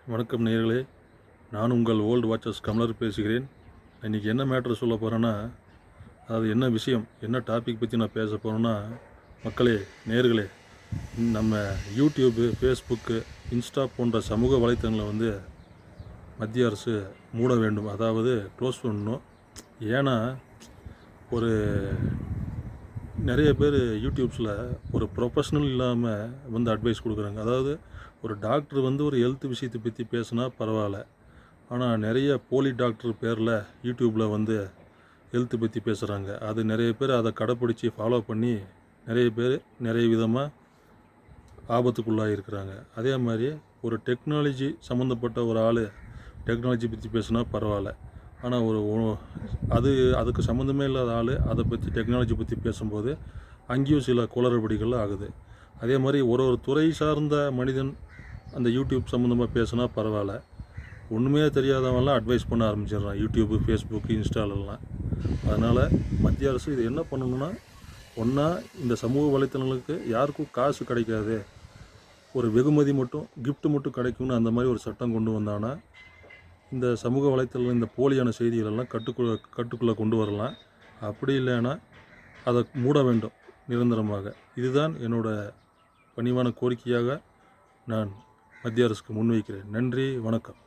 வணக்கம் நேயர்களே, நான் உங்கள் ஓல்டு வாட்சர்ஸ் கமலர் பேசுகிறேன். இன்றைக்கி என்ன மேட்ரு சொல்ல போகிறேன்னா, அது என்ன விஷயம், என்ன டாபிக் பற்றி நான் பேச போகிறேன்னா, மக்களே, நேயர்களே, நம்ம யூடியூப்பு, ஃபேஸ்புக்கு, இன்ஸ்டா போன்ற சமூக வலைத்தளங்களை மத்திய அரசு மூட வேண்டும். அதாவது க்ளோஸ் பண்ணணும். ஏன்னா, ஒரு நிறைய பேர் யூடியூப்ஸில் ஒரு ப்ரொஃபஷ்னல் இல்லாமல் அட்வைஸ் கொடுக்குறாங்க. அதாவது ஒரு டாக்டர் ஒரு ஹெல்த் விஷயத்தை பற்றி பேசுனா பரவாயில்ல. ஆனால் நிறைய போலி டாக்டர் பேரில் யூடியூப்பில் ஹெல்த்து பற்றி பேசுகிறாங்க. அது நிறைய பேர் அதை கடைப்பிடிச்சி ஃபாலோ பண்ணி நிறைய பேர் நிறைய விதமாக ஆபத்துக்குள்ளாக இருக்கிறாங்க. அதே மாதிரி ஒரு டெக்னாலஜி சம்மந்தப்பட்ட ஒரு ஆள் டெக்னாலஜி பற்றி பேசுனா பரவாயில்ல. ஆனால் அதுக்கு சம்மந்தமே இல்லாத ஆள் அதை பற்றி டெக்னாலஜி பற்றி பேசும்போது அங்கேயும் சில குளறுபடிகள் ஆகுது. அதே மாதிரி ஒரு துறை சார்ந்த மனிதன் அந்த யூடியூப் சம்மந்தமாக பேசுனா பரவாயில்ல. ஒன்றுமே தெரியாதவங்களாம் அட்வைஸ் பண்ண ஆரம்பிச்சிடுறான் யூடியூப்பு, ஃபேஸ்புக்கு, இன்ஸ்டாலெல்லாம். அதனால் மத்திய அரசு இது என்ன பண்ணணும்னா, ஒன்றா இந்த சமூக வலைத்தளங்களுக்கு யாருக்கும் காசு கிடைக்காது, ஒரு வெகுமதி மட்டும், கிஃப்ட் மட்டும் கிடைக்கும்னு அந்த மாதிரி ஒரு சட்டம் கொண்டு வந்தாங்கன்னா இந்த சமூக வலைத்தளம் இந்த போலியான செய்திகளெல்லாம் கட்டுக்குள்ளே கொண்டு வரலாம். அப்படி இல்லைன்னா அதை மூட வேண்டும் நிரந்தரமாக. இதுதான் என்னோடய பணிவான கோரிக்கையாக நான் மத்திய அரசுக்கு முன்வைக்கிறேன். நன்றி, வணக்கம்.